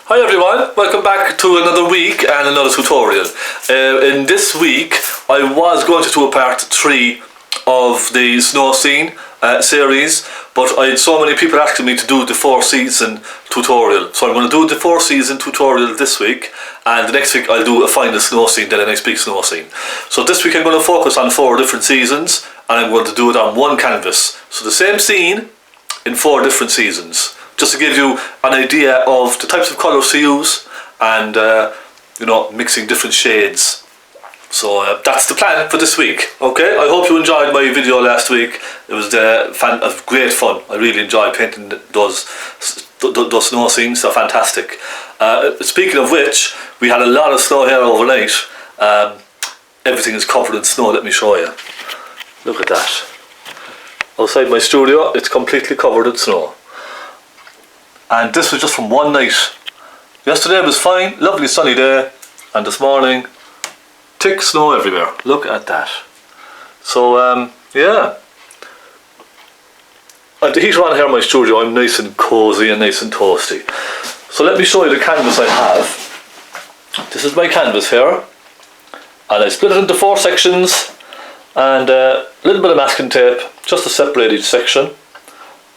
Hi everyone, welcome back to another week and another tutorial. In this week I was going to do a part 3 of the snow scene series, but I had so many people asking me to do the 4-season tutorial. So I'm going to do the 4-season tutorial this week, and the next week I'll do a final snow scene, then a nice big snow scene. So this week I'm going to focus on 4 different seasons, and I'm going to do it on one canvas. So the same scene in 4 different seasons, just to give you an idea of the types of colours to use and mixing different shades. So that's the plan for this week. Okay, I hope you enjoyed my video last week. It was great fun. I really enjoyed painting those snow scenes. They're fantastic. Speaking of which, we had a lot of snow here overnight. Everything is covered in snow. Let me show you. Look at that. Outside my studio, it's completely covered in snow. And this was just from one night. Yesterday was fine, lovely sunny day, and this morning, thick snow everywhere. Look at that. So yeah, I have the heater on here in my studio. I'm nice and cozy and nice and toasty. So let me show you the canvas I have. This is my canvas here, and I split it into 4 sections and a little bit of masking tape just to separate each section,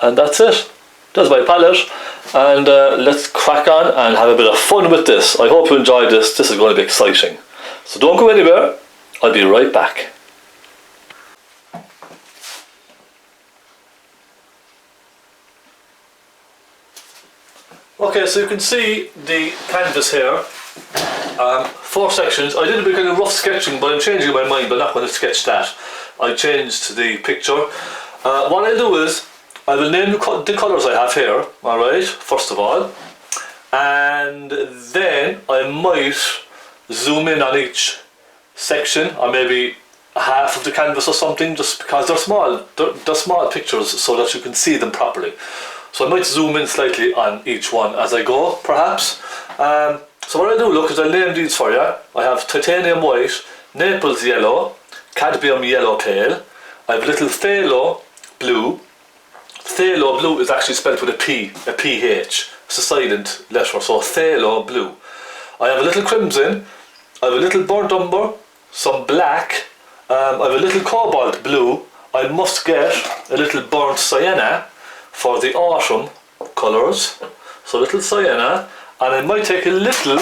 and that's it. There's my palette, and let's crack on and have a bit of fun with this. I hope you enjoyed this. This is going to be exciting. So don't go anywhere. I'll be right back. Okay, so you can see the canvas here. 4 sections. I did a bit of rough sketching, but I'm changing my mind. I'm not going to sketch that. I changed the picture. What I'll do is I will name the colours I have here, alright, first of all, and then I might zoom in on each section, or maybe half of the canvas or something, just because they're small pictures, so that you can see them properly. So I might zoom in slightly on each one as I go, perhaps. So what I'll do, look, is I'll name these for you. I have titanium white, Naples yellow, cadmium yellow pale, I have little phaylo blue. Phaylo blue is actually spelled with a P, a PH. It's a silent letter, so phaylo blue. I have a little crimson, I have a little burnt umber, some black, I have a little cobalt blue. I must get a little burnt sienna for the autumn colours, so a little sienna, and I might take a little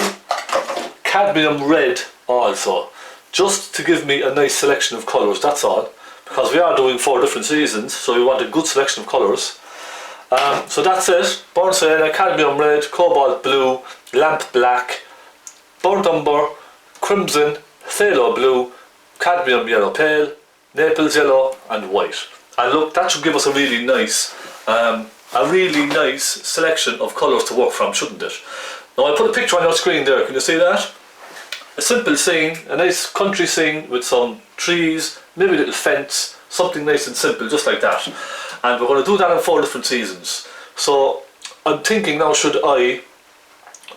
cadmium red also, just to give me a nice selection of colours, that's all. Because we are doing 4 different seasons, so we want a good selection of colours. So that's it. Burnt sienna, cadmium red, cobalt blue, lamp black, burnt umber, crimson, phaylo blue, cadmium yellow pale, Naples yellow and white. And look, that should give us a really nice selection of colours to work from, shouldn't it? Now I put a picture on your screen there, can you see that? A simple scene, a nice country scene with some trees, maybe a little fence, something nice and simple, just like that. And we're going to do that in 4 different seasons. So I'm thinking now, should I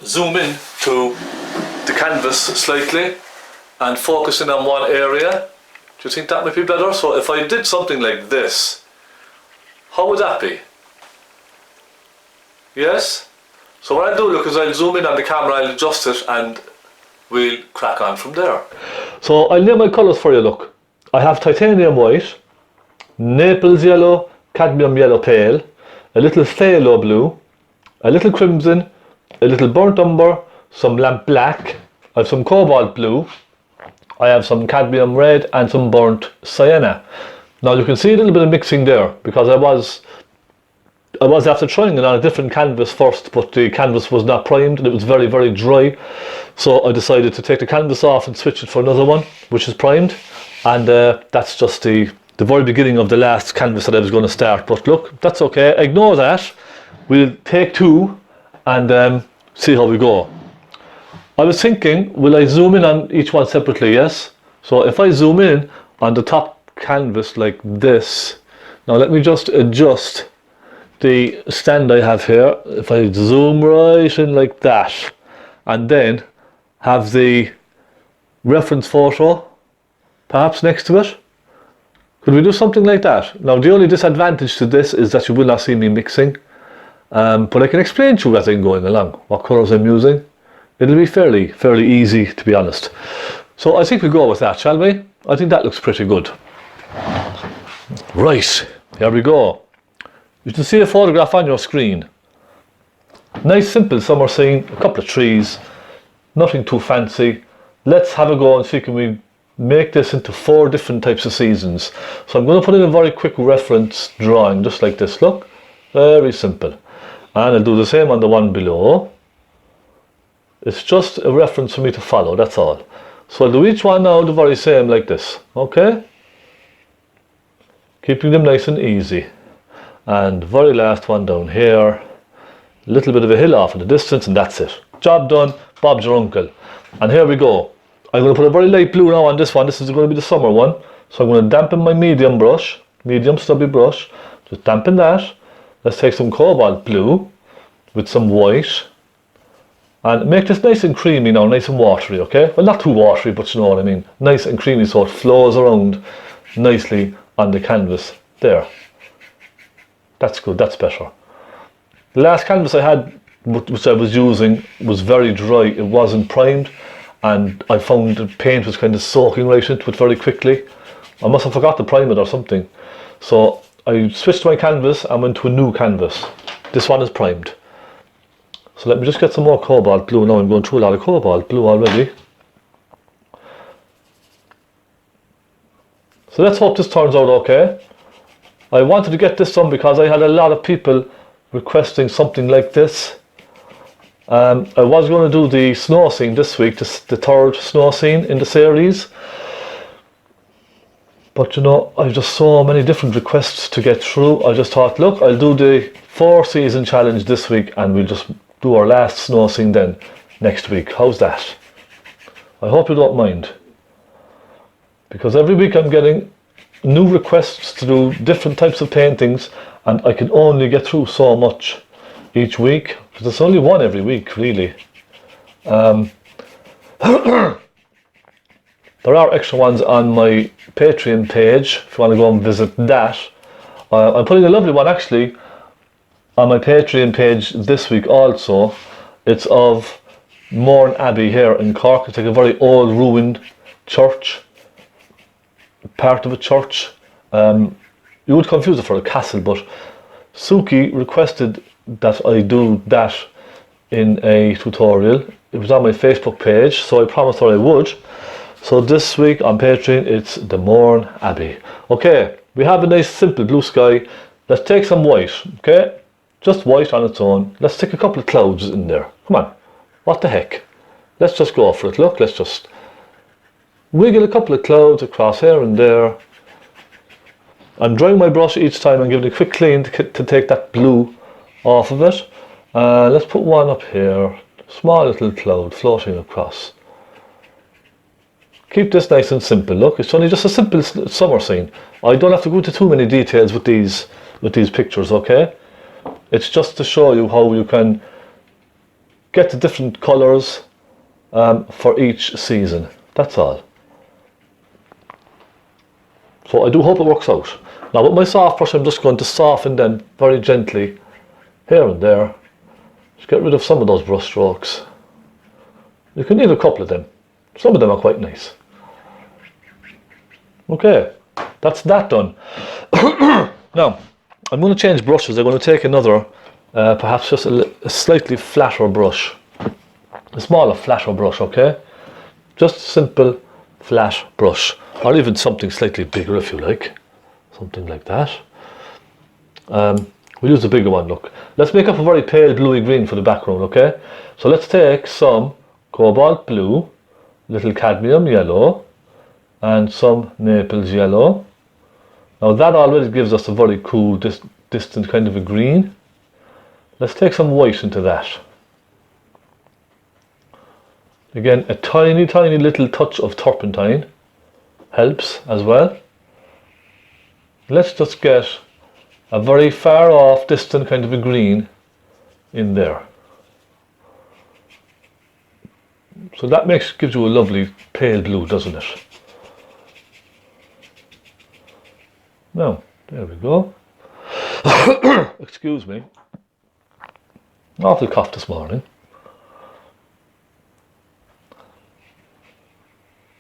zoom in to the canvas slightly and focus in on one area? Do you think that might be better? So if I did something like this, how would that be? Yes? So what I'll do, look, is I'll zoom in on the camera, I'll adjust it, and we'll crack on from there. So I'll name my colours for you, look. I have titanium white, Naples yellow, cadmium yellow pale, a little phaylo blue, a little crimson, a little burnt umber, some lamp black, I have some cobalt blue, I have some cadmium red and some burnt sienna. Now you can see a little bit of mixing there, because I was after trying it on a different canvas first, but the canvas was not primed and it was very, very dry. So I decided to take the canvas off and switch it for another one, which is primed. And that's just the very beginning of the last canvas that I was going to start. But look, that's okay, ignore that. We'll take 2 and see how we go. I was thinking, will I zoom in on each one separately? Yes. So if I zoom in on the top canvas like this, now let me just adjust the stand I have here. If I zoom right in like that, and then have the reference photo perhaps next to it, could we do something like that? Now the only disadvantage to this is that you will not see me mixing, But I can explain to you as I'm going along what colours I'm using. It'll be fairly easy, to be honest. So I think we'll go with that, shall we? I think that looks pretty good. Right, here we go. You can see a photograph on your screen. Nice simple summer scene, a couple of trees, nothing too fancy. Let's have a go and see can we make this into 4 different types of seasons. So I'm going to put in a very quick reference drawing, just like this, look. Very simple. And I'll do the same on the one below. It's just a reference for me to follow, that's all. So I'll do each one now the very same like this, okay? Keeping them nice and easy. And very last one down here. A little bit of a hill off in the distance and that's it. Job done, Bob's your uncle. And here we go. I'm going to put a very light blue now on this one. This is going to be the summer one. So I'm going to dampen my medium stubby brush. Just dampen that. Let's take some cobalt blue with some white. And make this nice and creamy now, nice and watery, okay? Well, not too watery, but you know what I mean. Nice and creamy so it flows around nicely on the canvas. There. That's good, that's better. The last canvas I had, which I was using, was very dry. It wasn't primed. And I found the paint was kind of soaking right into it very quickly. I must have forgot to prime it or something. So I switched my canvas and went to a new canvas. This one is primed. So let me just get some more cobalt blue now. I'm going through a lot of cobalt blue already. So let's hope this turns out okay. I wanted to get this done because I had a lot of people requesting something like this. I was going to do the snow scene this week, the 3rd snow scene in the series. But you know, I've just so many different requests to get through. I just thought, look, I'll do the 4 season challenge this week and we'll just do our last snow scene then next week. How's that? I hope you don't mind. Because every week I'm getting new requests to do different types of paintings and I can only get through so much each week. Because there's only one every week, really. There are extra ones on my Patreon page if you want to go and visit that. I'm putting a lovely one actually on my Patreon page this week also. It's of Mourne Abbey here in Cork. It's like a very old ruined church, part of a church. You would confuse it for a castle, but Suki requested that I do that in a tutorial. It was on my Facebook page, so I promised her I would. So this week on Patreon, it's the Mourne Abbey. Okay, we have a nice simple blue sky. Let's take some white, okay? Just white on its own. Let's stick a couple of clouds in there. Come on, what the heck? Let's just go for it, look. Let's just wiggle a couple of clouds across here and there. I'm drying my brush each time and giving it a quick clean to take that blue off of it. Let's put one up here. Small little cloud floating across. Keep this nice and simple. Look, it's only just a simple summer scene. I don't have to go into too many details with these pictures, okay? It's just to show you how you can get the different colours for each season. That's all. So I do hope it works out. Now with my soft brush, I'm just going to soften them very gently here and there. Just get rid of some of those brush strokes. You can need a couple of them. Some of them are quite nice. Okay, that's that done. Now, I'm going to change brushes. I'm going to take another, perhaps just a slightly flatter brush. A smaller, flatter brush, okay? Just a simple, flat brush. Or even something slightly bigger if you like. Something like that. We'll use the bigger one, look. Let's make up a very pale bluey green for the background, okay? So let's take some cobalt blue, little cadmium yellow, and some naples yellow. Now that already gives us a very cool distant kind of a green. Let's take some white into that. Again, a tiny little touch of turpentine helps as well. Let's just get a very far off distant kind of a green in there. So that gives you a lovely pale blue, doesn't it? Now, there we go. Excuse me. Awful cough this morning.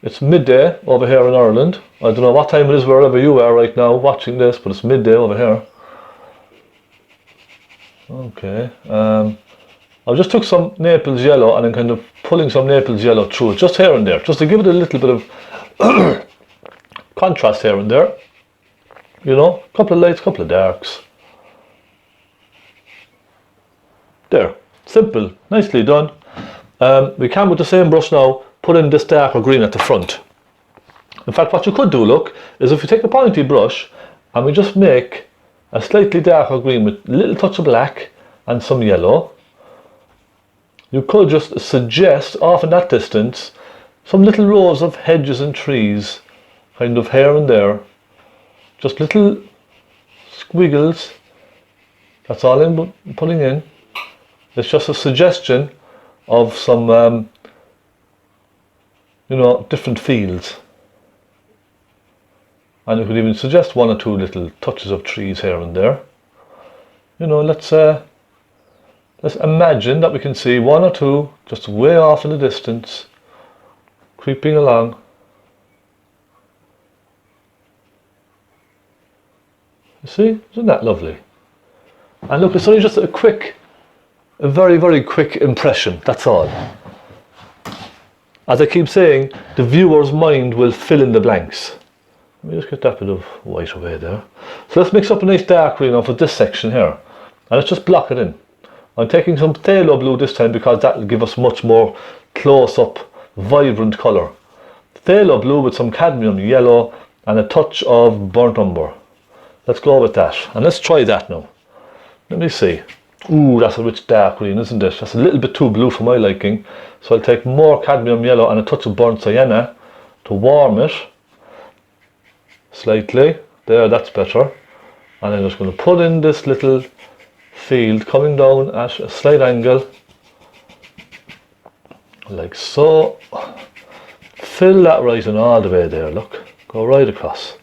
It's midday over here in Ireland. I don't know what time it is wherever you are right now watching this, but it's midday over here. Okay. I just took some Naples yellow and I'm kind of pulling some Naples yellow through it, just here and there, just to give it a little bit of contrast here and there. You know, a couple of lights, couple of darks. There, simple, nicely done. We can, with the same brush now, put in this darker green at the front. In fact, what you could do, look, is if you take a pointy brush and we just make a slightly darker green with a little touch of black and some yellow, you could just suggest, off in that distance, some little rows of hedges and trees, kind of here and there. Just little squiggles. That's all I'm putting in. It's just a suggestion of some, you know, different fields. And you could even suggest one or two little touches of trees here and there. You know, let's imagine that we can see one or two just way off in the distance, creeping along. You see, isn't that lovely? And look, it's only just a very, very quick impression, that's all. As I keep saying, the viewer's mind will fill in the blanks. Let me just get that bit of white away there. So let's mix up a nice dark green off of this section here. And let's just block it in. I'm taking some phaylo blue this time because that will give us much more close-up, vibrant colour. Phaylo blue with some cadmium yellow and a touch of burnt umber. Let's go with that. And let's try that now. Let me see. Ooh, that's a rich dark green, isn't it? That's a little bit too blue for my liking. So I'll take more cadmium yellow and a touch of burnt sienna to warm it slightly. There, that's better. And I'm just going to put in this little field coming down at a slight angle, like so. Fill that right in all the way there, look. Go right across.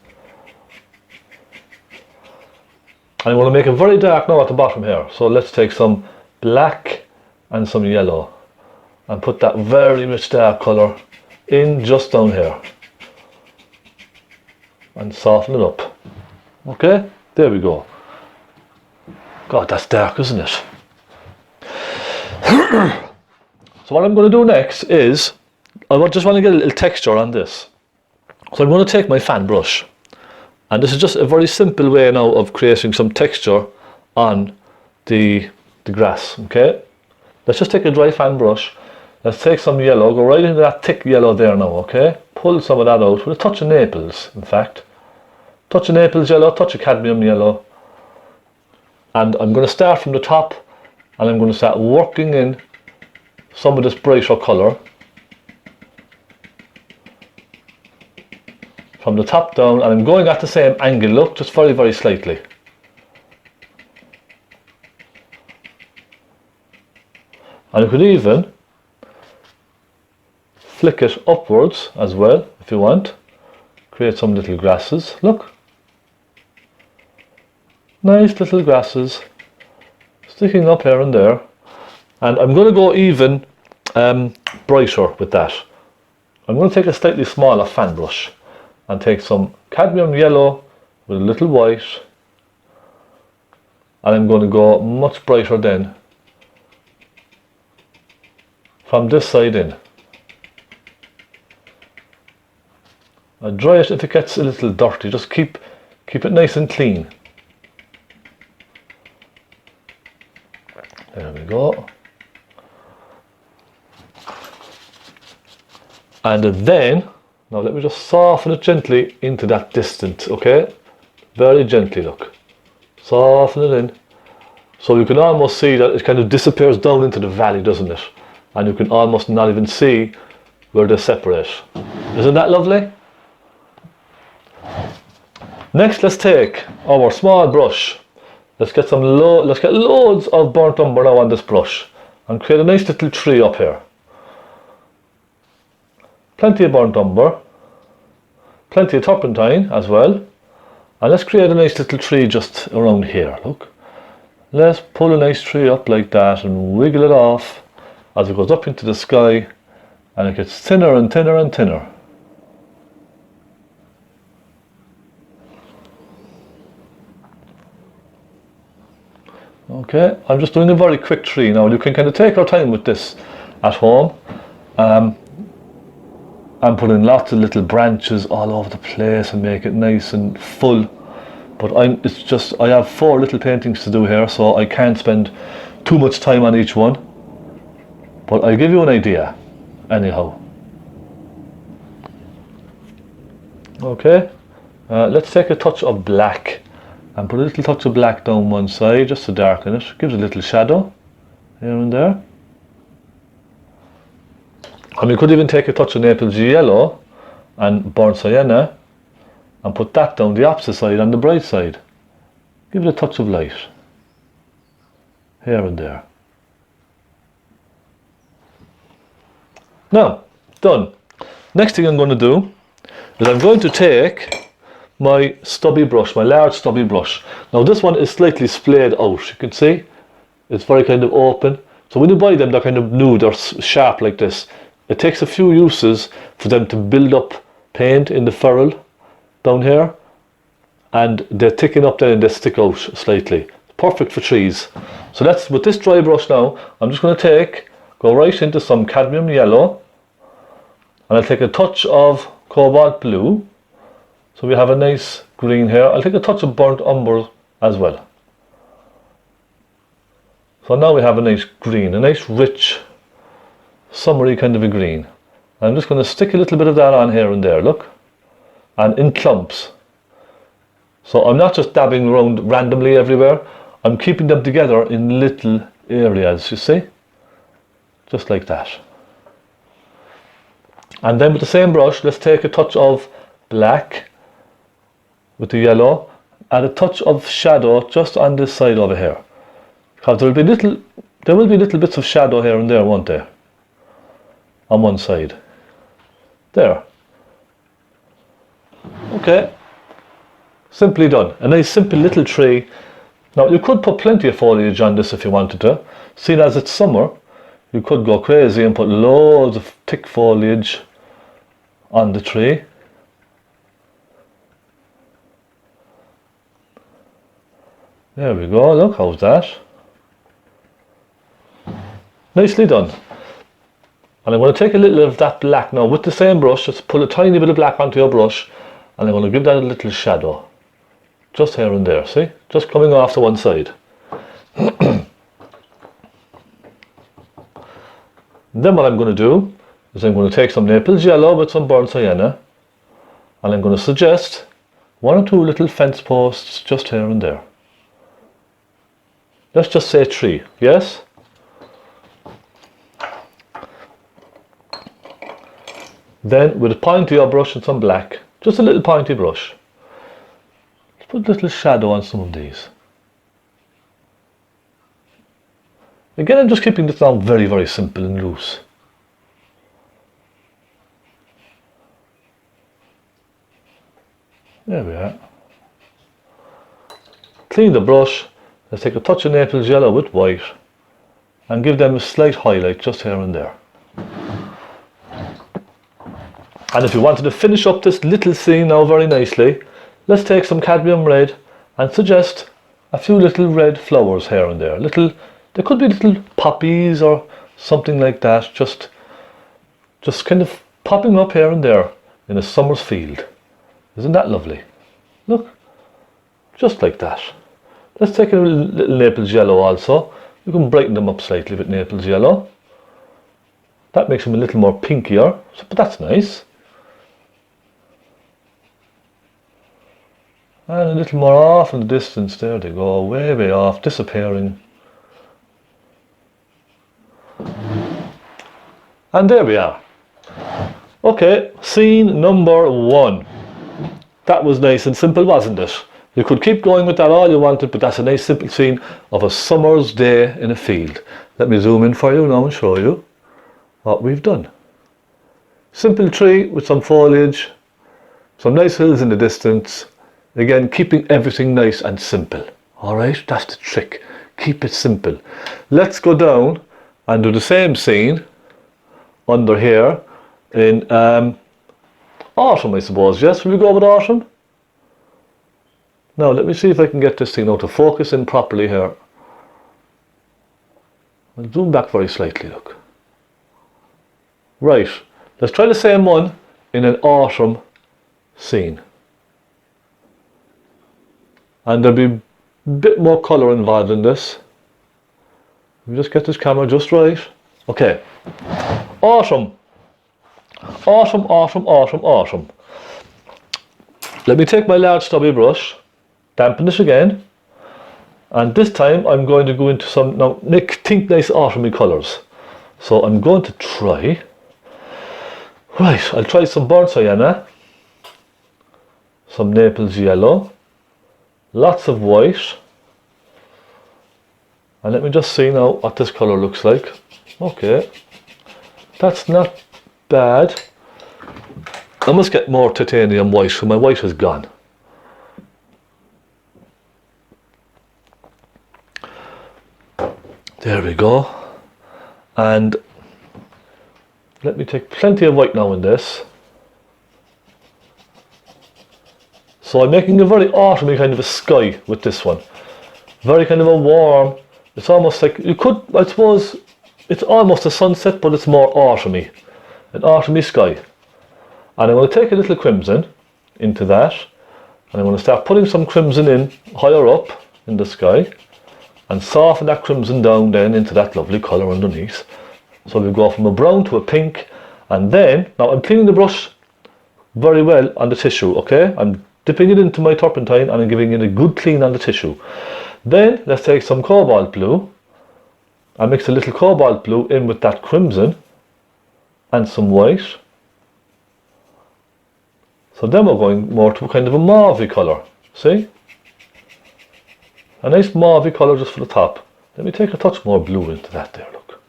And I want to make it very dark now at the bottom here. So let's take some black and some yellow and put that very rich dark colour in just down here. And soften it up. Okay, there we go. God, that's dark, isn't it? So what I'm going to do next is, just want to get a little texture on this. So I'm going to take my fan brush. And this is just a very simple way now of creating some texture on the grass, okay? Let's just take a dry fan brush. Let's take some yellow, go right into that thick yellow there now, okay? Pull some of that out with a touch of Naples, in fact. Touch of Naples yellow, touch of cadmium yellow. And I'm going to start from the top and I'm going to start working in some of this brighter colour. From the top down, and I'm going at the same angle, look, just very, very slightly. And you could even flick it upwards as well, if you want. Create some little grasses, look. Nice little grasses sticking up here and there. And I'm going to go even brighter with that. I'm going to take a slightly smaller fan brush and take some cadmium yellow with a little white, and I'm going to go much brighter then from this side in. I dry it if it gets a little dirty, just keep it nice and clean. There we go. And then, now let me just soften it gently into that distance, okay? Very gently, look. Soften it in. So you can almost see that it kind of disappears down into the valley, doesn't it? And you can almost not even see where they separate. Isn't that lovely? Next, let's take our small brush. Let's get loads of burnt umber now on this brush and create a nice little tree up here. Plenty of burnt umber, plenty of turpentine as well, and let's create a nice little tree just around here, look. Let's pull a nice tree up like that and wiggle it off as it goes up into the sky, and it gets thinner and thinner and thinner. Okay, I'm just doing a very quick tree now. You can kind of take our time with this at home. I'm putting lots of little branches all over the place and make it nice and full. But I have 4 little paintings to do here, so I can't spend too much time on each one. But I'll give you an idea, anyhow. Okay, let's take a touch of black and put a little touch of black down one side just to darken it. Gives a little shadow here and there. And we could even take a touch of Naples yellow and burnt sienna and put that down the opposite side on the bright side. Give it a touch of light here and there. Now, done. Next thing I'm going to do is I'm going to take my stubby brush, my large stubby brush. Now this one is slightly splayed out, you can see. It's very kind of open. So when you buy them, they're kind of nude or sharp like this. It takes a few uses for them to build up paint in the ferrule down here, and they thicken up then and they stick out slightly. Perfect for trees. So that's with this dry brush now. I'm just going to go right into some cadmium yellow, and I'll take a touch of cobalt blue, so we have a nice green here. I'll take a touch of burnt umber as well. So now we have a nice green, a nice rich summery kind of a green. I'm just going to stick a little bit of that on here and there, look, and in clumps. So I'm not just dabbing around randomly everywhere, I'm keeping them together in little areas, you see, just like that. And then with the same brush, let's take a touch of black with the yellow, and a touch of shadow just on this side over here, because there will be little bits of shadow here and there, won't there, on one side there. Okay, simply done. A nice simple little tree. Now you could put plenty of foliage on this if you wanted to. Seeing as it's summer, you could go crazy and put loads of thick foliage on the tree. There we go, look, how's that? Nicely done. And I'm going to take a little of that black now with the same brush, just pull a tiny bit of black onto your brush, and I'm going to give that a little shadow. Just here and there, see? Just coming off to one side. Then what I'm going to do is I'm going to take some Naples yellow with some burnt sienna, and I'm going to suggest 1 or 2 little fence posts just here and there. Let's just say 3, yes? Then with a pointy brush and some black, just a little pointy brush, let's put a little shadow on some of these. Again, I'm just keeping this down very, very simple and loose. There we are. Clean the brush. Let's take a touch of Naples yellow with white and give them a slight highlight just here and there. And if you wanted to finish up this little scene now very nicely, let's take some cadmium red and suggest a few little red flowers here and there. There could be little poppies or something like that, just kind of popping up here and there in a summer's field. Isn't that lovely? Look, just like that. Let's take a little Naples yellow also. You can brighten them up slightly with Naples yellow. That makes them a little more pinkier, but that's nice. And a little more off in the distance, there they go, way, way off, disappearing. And there we are. Okay, scene number 1. That was nice and simple, wasn't it? You could keep going with that all you wanted, but that's a nice simple scene of a summer's day in a field. Let me zoom in for you now and show you what we've done. Simple tree with some foliage, some nice hills in the distance. Again, keeping everything nice and simple. Alright, that's the trick. keep it simple. Let's go down and do the same scene under here in autumn, I suppose. Yes, will we go with autumn? Now let me see if I can get this thing now to focus in properly here. I'll zoom back very slightly, look. Right, let's try the same one in an autumn scene. And there'll be a bit more colour involved in this. Let me just get this camera just right. Okay, autumn. Autumn, autumn, autumn, autumn. Let me take my large stubby brush, dampen this again, and this time I'm going to go into some, now think nice autumny colours. So I'm going to try, right, I'll try some burnt sienna, some Naples yellow, lots of white, and let me just see now what this colour looks like. Okay, that's not bad. I must get more titanium white, so my white is gone. There we go. And let me take plenty of white now in this. So I'm making a very autumny kind of a sky with this one. Very kind of a warm, it's almost like, you could, I suppose, it's almost a sunset, but it's more autumny. An autumny sky. And I'm going to take a little crimson into that, and I'm going to start putting some crimson in higher up in the sky, and soften that crimson down then into that lovely colour underneath. So we go from a brown to a pink, and then, now I'm cleaning the brush very well on the tissue, okay? I'm dipping it into my turpentine and I'm giving it a good clean on the tissue. Then let's take some cobalt blue and mix a little cobalt blue in with that crimson and some white. So then we're going more to kind of a mauvey colour, see? A nice mauvey colour just for the top. Let me take a touch more blue into that there, look.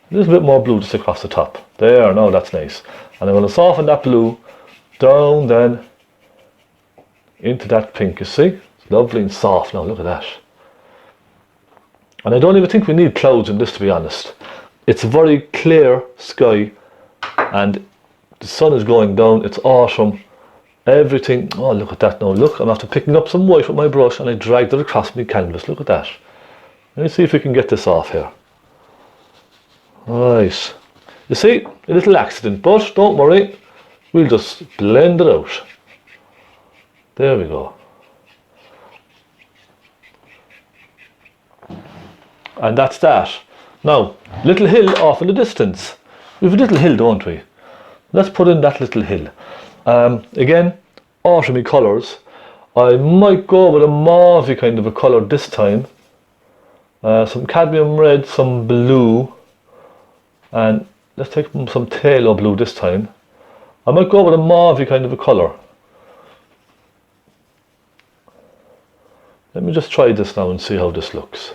A little bit more blue just across the top. There, now that's nice. And I'm going to soften that blue down then into that pink, you see? It's lovely and soft now, look at that. And I don't even think we need clouds in this, to be honest. It's a very clear sky and the sun is going down, it's autumn. Everything, oh look at that now, look, I'm after picking up some white with my brush and I dragged it across my canvas, look at that. Let's see if we can get this off here. Right, you see, a little accident, but don't worry, we'll just blend it out. There we go. And that's that. Now, little hill off in the distance. We have a little hill, don't we? Let's put in that little hill. Again, autumny colours. I might go with a mauvey kind of a colour this time. Some cadmium red, some blue, and let's take some phaylo blue this time. I might go with a mauvey kind of a colour. Let me just try this now and see how this looks.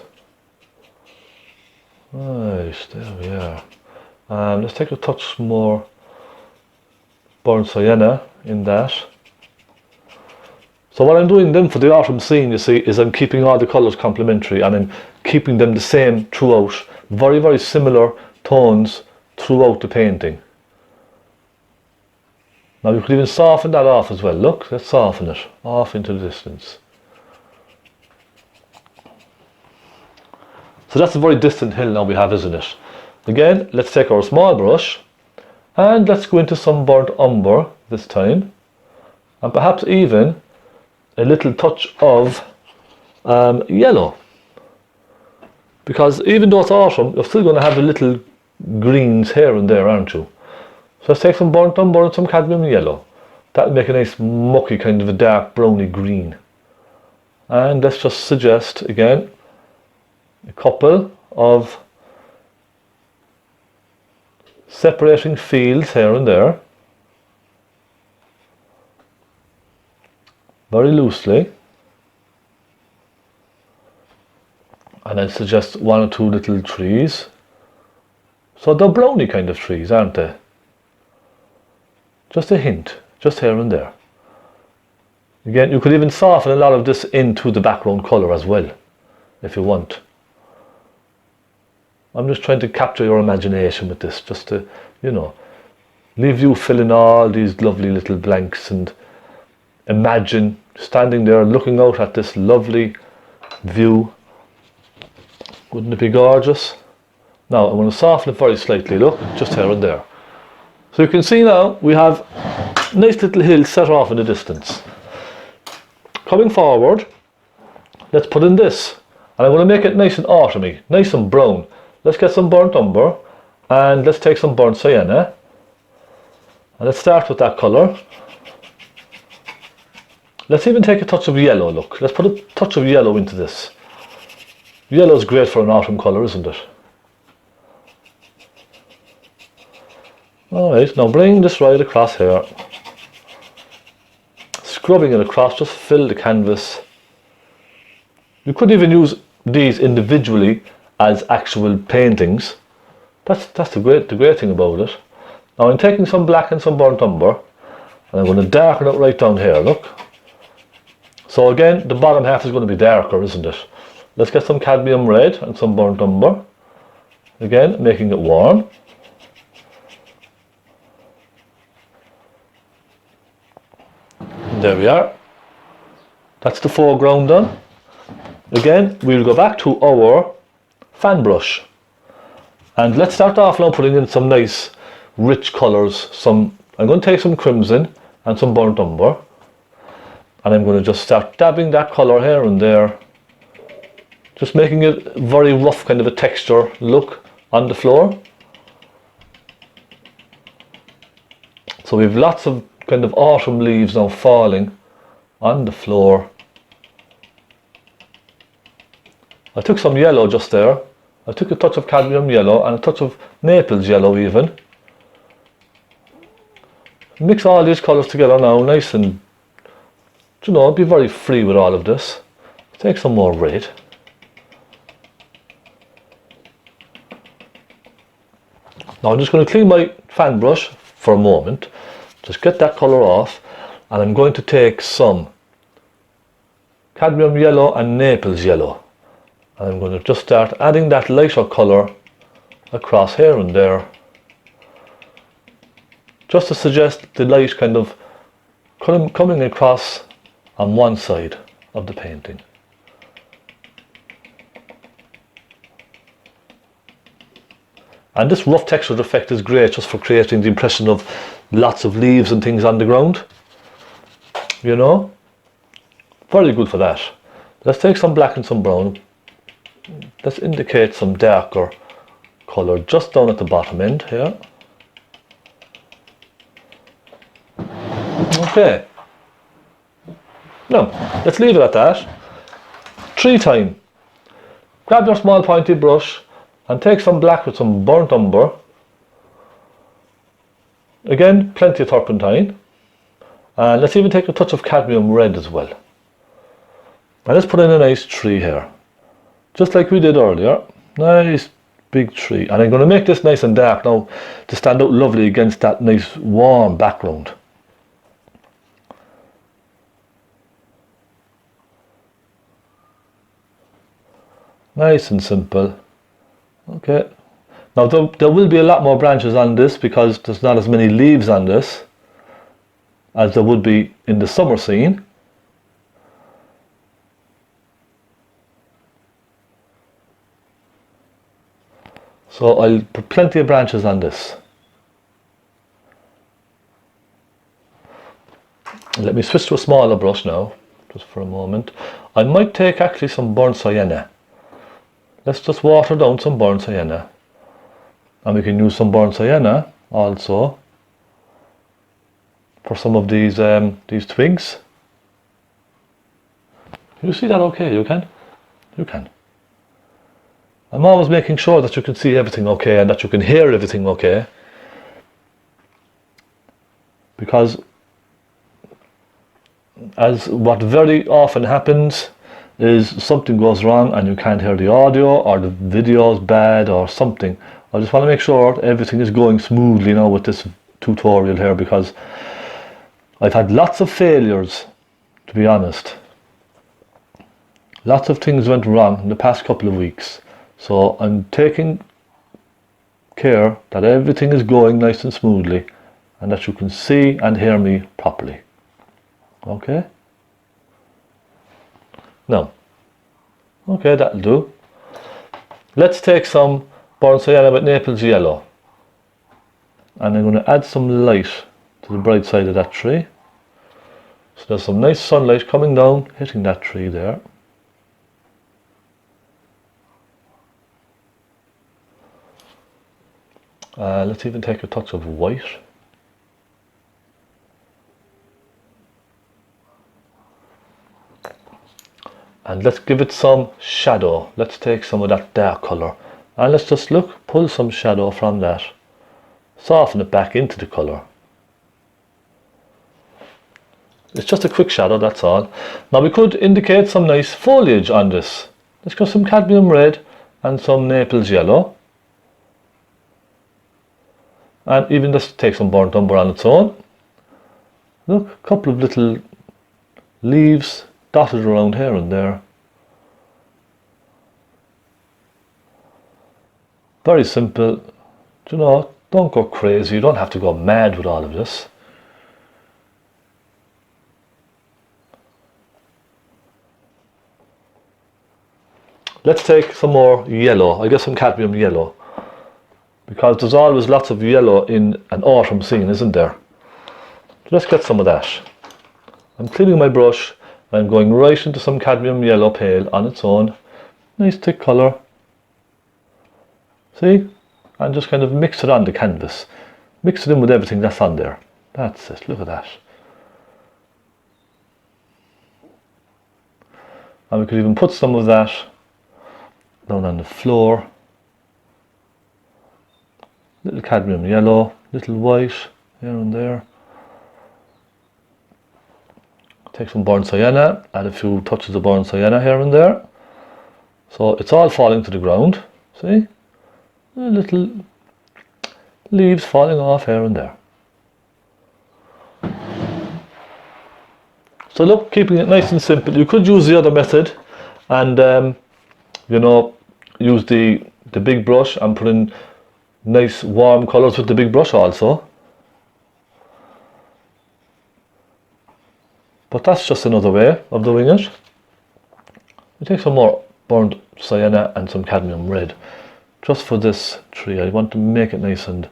Right, there we are. Let's take a touch more burnt sienna in that. So what I'm doing then for the autumn scene, you see, is I'm keeping all the colours complementary and I'm keeping them the same throughout. Very, very similar tones throughout the painting. Now you could even soften that off as well. Look, let's soften it off into the distance. So that's a very distant hill now we have, isn't it? Again, let's take our small brush and let's go into some burnt umber this time, and perhaps even a little touch of yellow, because even though it's autumn, you're still going to have the little greens here and there, aren't you? So let's take some burnt umber and some cadmium yellow. That'll make a nice mucky kind of a dark browny green. And let's just suggest again a couple of separating fields here and there, very loosely, and I'll suggest one or two little trees. So they're browny kind of trees, aren't they? Just a hint, just here and there. Again, you could even soften a lot of this into the background colour as well, if you want. I'm just trying to capture your imagination with this, just to, you know, leave you filling all these lovely little blanks and imagine standing there looking out at this lovely view. Wouldn't it be gorgeous? Now I'm going to soften it very slightly, look, just here and there. So you can see now we have a nice little hill set off in the distance. Coming forward, let's put in this. And I'm going to make it nice and autumny, nice and brown. Let's get some burnt umber and let's take some burnt sienna. And let's start with that colour. Let's even take a touch of yellow, look. Let's put a touch of yellow into this. Yellow is great for an autumn colour, isn't it? Alright, now bring this right across here. Scrubbing it across, just fill the canvas. You could even use these individually as actual paintings. That's the great thing about it. Now I'm taking some black and some burnt umber and I'm going to darken it right down here, look. So again, the bottom half is going to be darker, isn't it? Let's get some cadmium red and some burnt umber. Again, making it warm. And there we are. That's the foreground done. Again, we'll go back to our fan brush. And let's start off now putting in some nice rich colours. I'm going to take some crimson and some burnt umber. And I'm going to just start dabbing that colour here and there. Just making it very rough kind of a texture look on the floor. So we have lots of kind of autumn leaves now falling on the floor. I took some yellow just there. I took a touch of cadmium yellow and a touch of naples yellow even. Mix all these colours together now, nice and, you know, be very free with all of this. Take some more red. Now I'm just going to clean my fan brush for a moment. Just get that colour off, and I'm going to take some cadmium yellow and naples yellow. And I'm going to just start adding that lighter colour across here and there. Just to suggest the light kind of coming across on one side of the painting. And this rough textured effect is great just for creating the impression of lots of leaves and things on the ground. You know? Very good for that. Let's take some black and some brown. Let's indicate some darker colour just down at the bottom end here. Okay. Now, let's leave it at that. Tree time. Grab your small pointy brush and take some black with some burnt umber. Again, plenty of turpentine. And let's even take a touch of cadmium red as well. And let's put in a nice tree here. Just like we did earlier. Nice big tree. And I'm going to make this nice and dark now to stand out lovely against that nice warm background. Nice and simple. Okay. Now there will be a lot more branches on this because there's not as many leaves on this as there would be in the summer scene. So I'll put plenty of branches on this. Let me switch to a smaller brush now, just for a moment. I might take actually some burnt sienna. Let's just water down some burnt sienna. And we can use some burnt sienna also for some of these twigs. You see that okay? You can? You can. I'm always making sure that you can see everything okay and that you can hear everything okay. Because as what very often happens is something goes wrong and you can't hear the audio or the video is bad or something. I just want to make sure everything is going smoothly now with this tutorial here, because I've had lots of failures to be honest. Lots of things went wrong in the past couple of weeks, so I'm taking care that everything is going nice and smoothly and that you can see and hear me properly. Okay? Now, okay, that'll do. Let's take some burnt sienna with Naples yellow, and I'm going to add some light to the bright side of that tree. So there's some nice sunlight coming down, hitting that tree there. Let's even take a touch of white. And let's give it some shadow. Let's take some of that dark colour. And let's just pull some shadow from that. Soften it back into the colour. It's just a quick shadow, that's all. Now we could indicate some nice foliage on this. Let's go some cadmium red and some Naples yellow. And even just take some burnt umber on its own. Look, a couple of little leaves dotted around here and there. Very simple. You know, don't go crazy. You don't have to go mad with all of this. Let's take some more yellow. I get some cadmium yellow, because there's always lots of yellow in an autumn scene, isn't there? So let's get some of that. I'm cleaning my brush. I'm going right into some cadmium yellow pale on its own. Nice thick colour. See? And just kind of mix it on the canvas. Mix it in with everything that's on there. That's it, look at that. And we could even put some of that down on the floor. Little cadmium yellow, little white here and there. Take some burnt sienna, add a few touches of burnt sienna here and there. So it's all falling to the ground, see? Little leaves falling off here and there. So look, keeping it nice and simple. You could use the other method and you know, use the big brush and put in nice warm colours with the big brush also. But that's just another way of doing it. We take some more burnt sienna and some cadmium red. Just for this tree, I want to make it nice and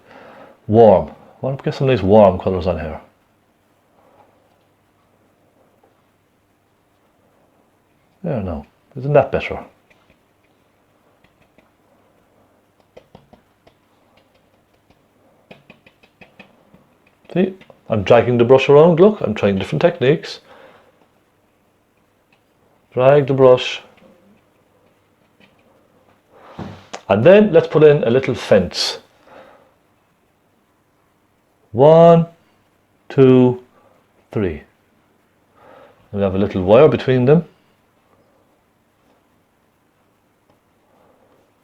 warm. I want to get some nice warm colours on here. There now, isn't that better? See, I'm dragging the brush around, look, I'm trying different techniques. Drag the brush. And then let's put in a little fence. 1, 2, 3. We'll have a little wire between them.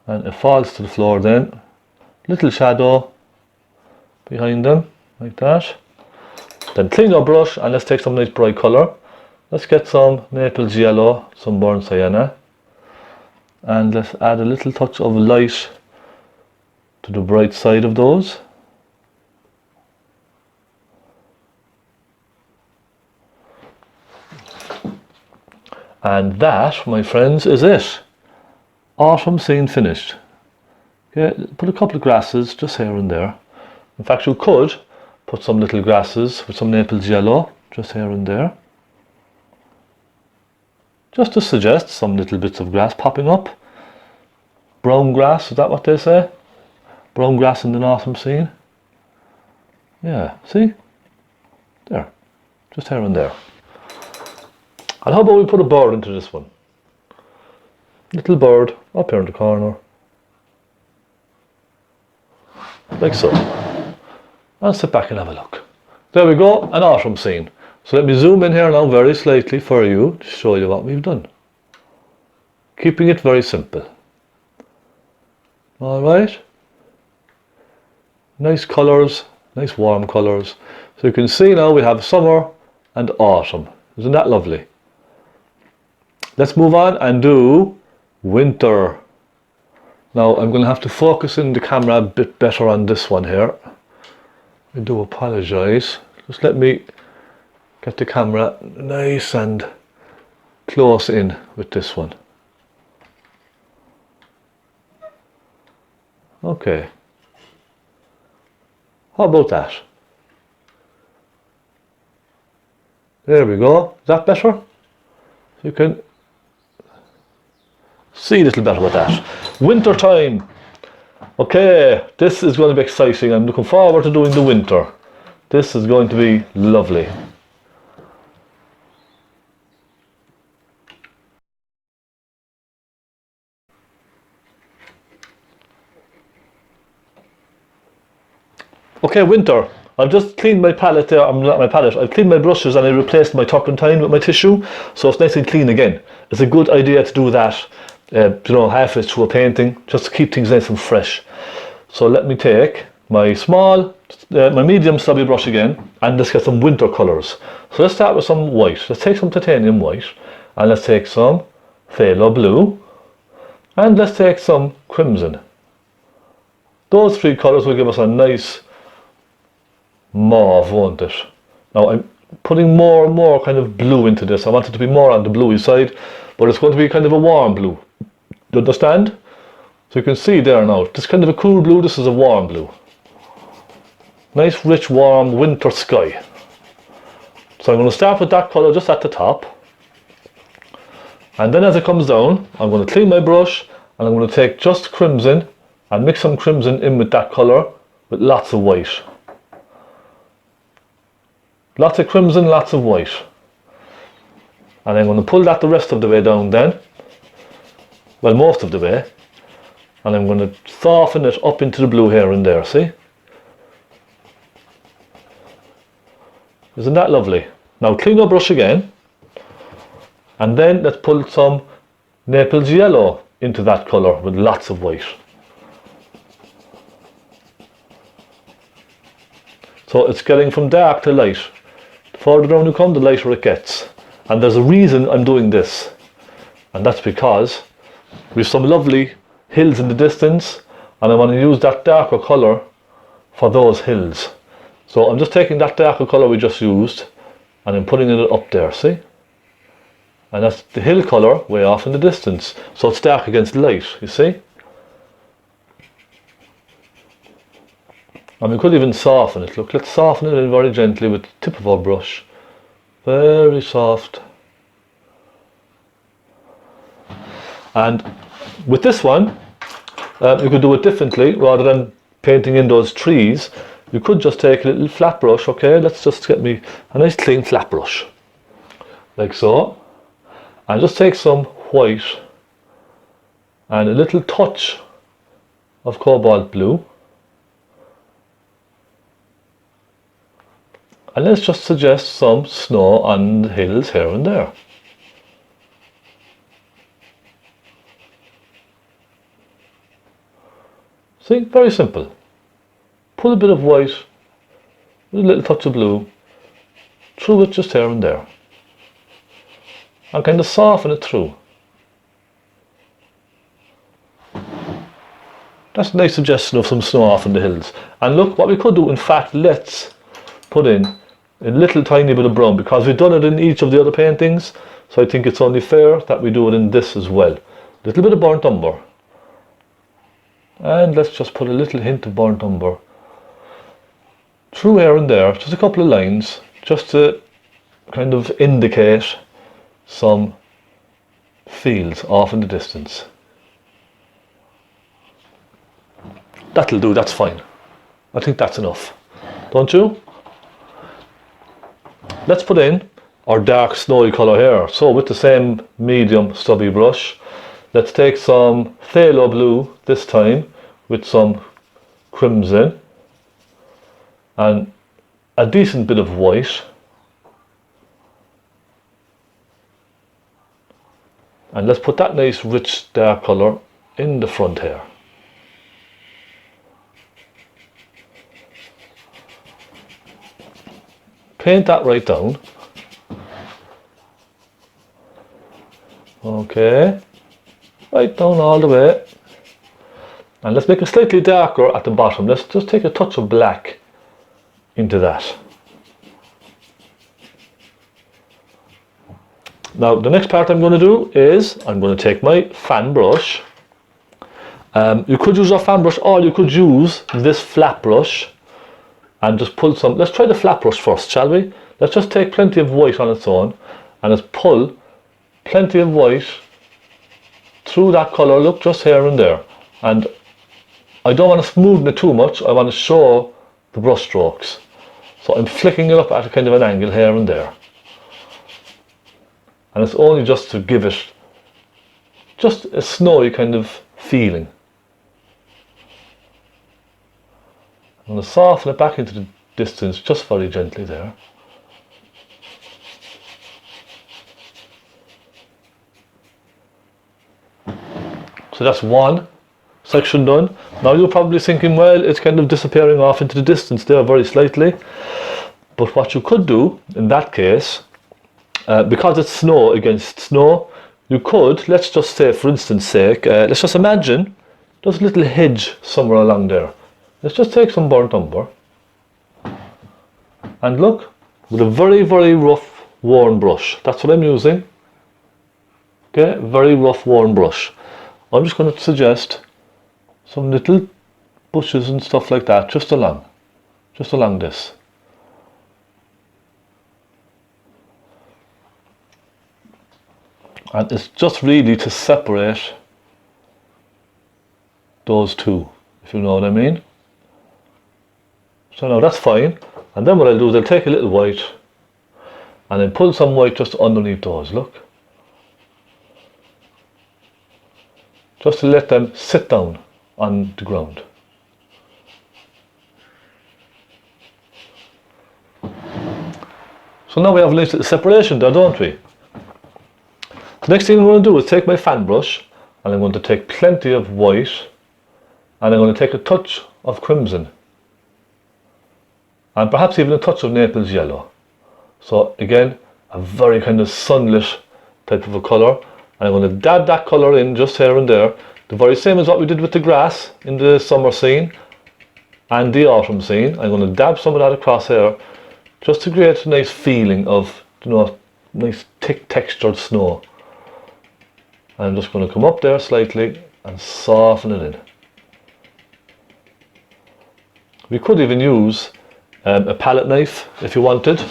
And it falls to the floor then. Little shadow behind them, like that. Then clean our brush and let's take some nice bright colour. Let's get some Naples yellow, some burnt sienna, and let's add a little touch of light to the bright side of those. And that, my friends, is it. Autumn scene finished. Okay, put a couple of grasses just here and there. In fact, you could put some little grasses with some Naples yellow just here and there. Just to suggest some little bits of grass popping up. Brown grass, is that what they say? Brown grass in the autumn scene. Yeah, see? There. Just here and there. And how about we put a bird into this one? Little bird up here in the corner. Like so. And sit back and have a look. There we go, an autumn scene. So let me zoom in here now very slightly for you to show you what we've done. Keeping it very simple. Alright. Nice colours, nice warm colours. So you can see now we have summer and autumn. Isn't that lovely? Let's move on and do winter. Now I'm going to have to focus in the camera a bit better on this one here. I do apologise. Just let me get the camera nice and close in with this one. Okay. How about that? There we go. Is that better? You can see a little better with that. Winter time. Okay, this is going to be exciting. I'm looking forward to doing the winter. This is going to be lovely. Okay, winter. I've just cleaned my palette there, not my palette, I've cleaned my brushes and I replaced my turpentine with my tissue, so it's nice and clean again. It's a good idea to do that, halfway through a painting, just to keep things nice and fresh. So let me take my my medium stubby brush again, and let's get some winter colours. So let's start with some white. Let's take some titanium white, and let's take some phaylo blue, and let's take some crimson. Those three colours will give us a nice mauve, won't it? Now I'm putting more and more kind of blue into this. I want it to be more on the bluey side, but it's going to be kind of a warm blue. Do you understand? So you can see there now, this kind of a cool blue, this is a warm blue. Nice, rich, warm winter sky. So I'm going to start with that colour just at the top. And then as it comes down, I'm going to clean my brush and I'm going to take just crimson and mix some crimson in with that colour with lots of white. Lots of crimson, lots of white. And I'm going to pull that the rest of the way down then. Well, most of the way. And I'm going to soften it up into the blue here and there, see? Isn't that lovely? Now clean your brush again. And then let's pull some Naples yellow into that colour with lots of white. So it's getting from dark to light. The further down you come, the lighter it gets. And there's a reason I'm doing this. And that's because we have some lovely hills in the distance, and I want to use that darker colour for those hills. So I'm just taking that darker colour we just used and I'm putting it up there, see? And that's the hill colour way off in the distance. So it's dark against light, you see? And we could even soften it. Look, let's soften it in very gently with the tip of our brush. Very soft. And with this one, you could do it differently. Rather than painting in those trees, you could just take a little flat brush, okay? Let's just get me a nice clean flat brush. Like so. And just take some white and a little touch of cobalt blue. And let's just suggest some snow on the hills here and there. See, very simple. Put a bit of white, with a little touch of blue, through it just here and there. And kind of soften it through. That's a nice suggestion of some snow off in the hills. And look, what we could do, in fact, let's put in a little tiny bit of brown, because we've done it in each of the other paintings, so I think it's only fair that we do it in this as well. A little bit of burnt umber. And let's just put a little hint of burnt umber through here and there, just a couple of lines, just to kind of indicate some fields off in the distance. That'll do, that's fine. I think that's enough. Don't you? Let's put in our dark snowy colour here. So with the same medium stubby brush, let's take some phaylo blue this time with some crimson and a decent bit of white. And let's put that nice rich dark colour in the front here. Paint that right down. Okay, right down all the way. And let's make it slightly darker at the bottom. Let's just take a touch of black into that. Now the next part I'm going to do is I'm going to take my fan brush. You could use a fan brush or you could use this flat brush and just pull some. Let's try the flat brush first, shall we? Let's just take plenty of white on its own and let's pull plenty of white through that colour, look, just here and there. And I don't want to smoothen it too much, I want to show the brush strokes. So I'm flicking it up at a kind of an angle here and there. And it's only just to give it just a snowy kind of feeling. I'm going to soften it back into the distance just very gently there. So that's one section done. Now you're probably thinking, well, it's kind of disappearing off into the distance there very slightly. But what you could do in that case, because it's snow against snow, you could, let's just say for instance sake, let's just imagine there's a little hedge somewhere along there. Let's just take some burnt umber and look, with a very, very rough worn brush. That's what I'm using. Okay, very rough worn brush. I'm just going to suggest some little bushes and stuff like that just along this. And it's just really to separate those two, if you know what I mean. So now that's fine. And then what I'll do is I'll take a little white and then pull some white just underneath those, look. Just to let them sit down on the ground. So now we have a nice little separation there, don't we? The next thing I'm going to do is take my fan brush and I'm going to take plenty of white and I'm going to take a touch of crimson and perhaps even a touch of Naples yellow. So again, a very kind of sunlit type of a colour. And I'm going to dab that colour in just here and there, the very same as what we did with the grass in the summer scene and the autumn scene. I'm going to dab some of that across here just to create a nice feeling of, you know, nice thick textured snow. I'm just going to come up there slightly and soften it in. We could even use a palette knife if you wanted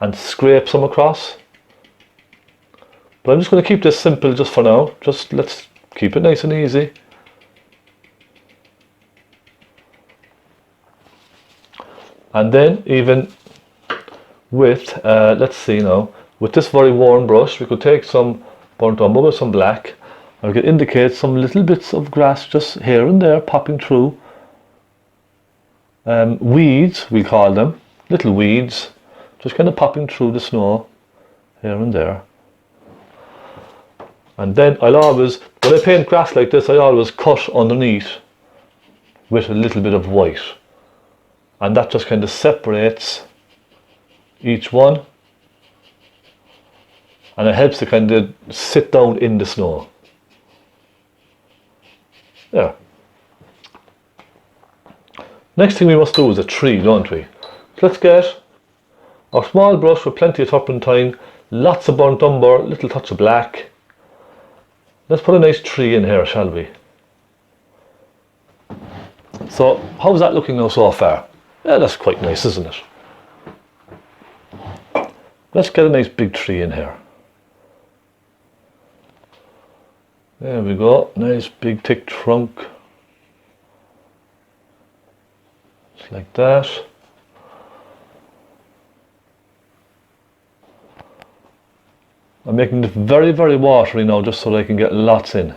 and scrape some across. But I'm just going to keep this simple just for now. Just let's keep it nice and easy. And then even with, let's see now, with this very worn brush, we could take some burnt umber with some black and we could indicate some little bits of grass just here and there popping through. Weeds, we call them, little weeds, just kind of popping through the snow here and there. And then I'll always, when I paint grass like this, I always cut underneath with a little bit of white. And that just kind of separates each one. And it helps to kind of sit down in the snow. There. Next thing we must do is a tree, don't we? So let's get our small brush with plenty of turpentine, lots of burnt umber, a little touch of black. Let's put a nice tree in here, shall we? So, how's that looking now so far? Yeah, that's quite nice, isn't it? Let's get a nice big tree in here. There we go, nice big thick trunk. Just like that. I'm making this very, very watery now just so that I can get lots in.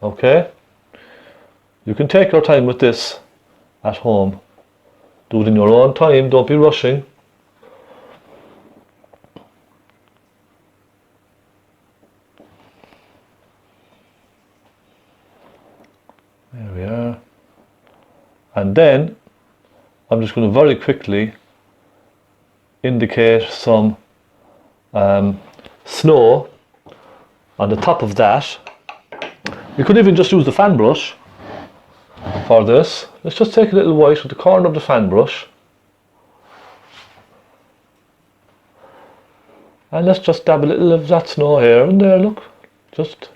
Okay? You can take your time with this at home. Do it in your own time, don't be rushing. There we are. And then I'm just going to very quickly indicate some snow on the top of that. You could even just use the fan brush for this. Let's just take a little white with the corner of the fan brush. And let's just dab a little of that snow here and there, look. Just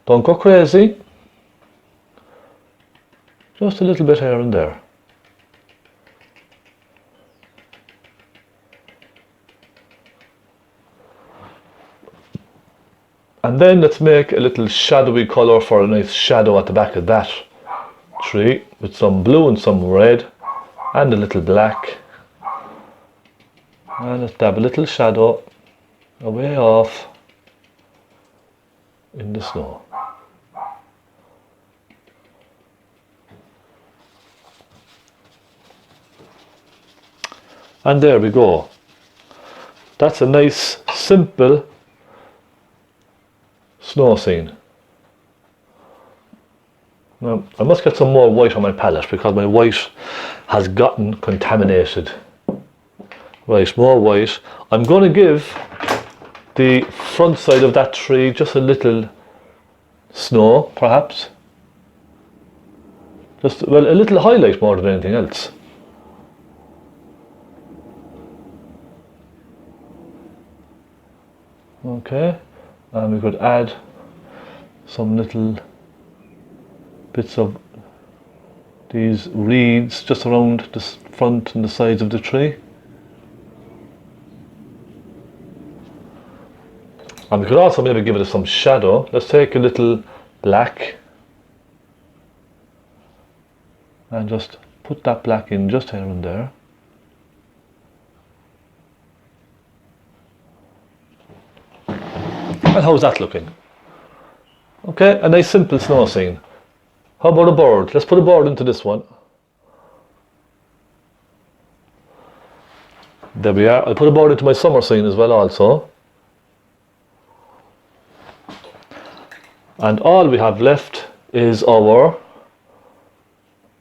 don't go crazy. Just a little bit here and there. And then let's make a little shadowy colour for a nice shadow at the back of that tree with some blue and some red and a little black. And let's dab a little shadow away off in the snow. And there we go. That's a nice, simple snow scene. Now, I must get some more white on my palette because my white has gotten contaminated. Right, more white. I'm going to give the front side of that tree just a little snow, perhaps. Just, well, a little highlight more than anything else. Okay, and we could add some little bits of these reeds just around the front and the sides of the tree. And we could also maybe give it some shadow. Let's take a little black and just put that black in just here and there. And how's that looking? Okay, a nice simple snow scene. How about a bird? Let's put a bird into this one. There we are. I'll put a bird into my summer scene as well also. And all we have left is our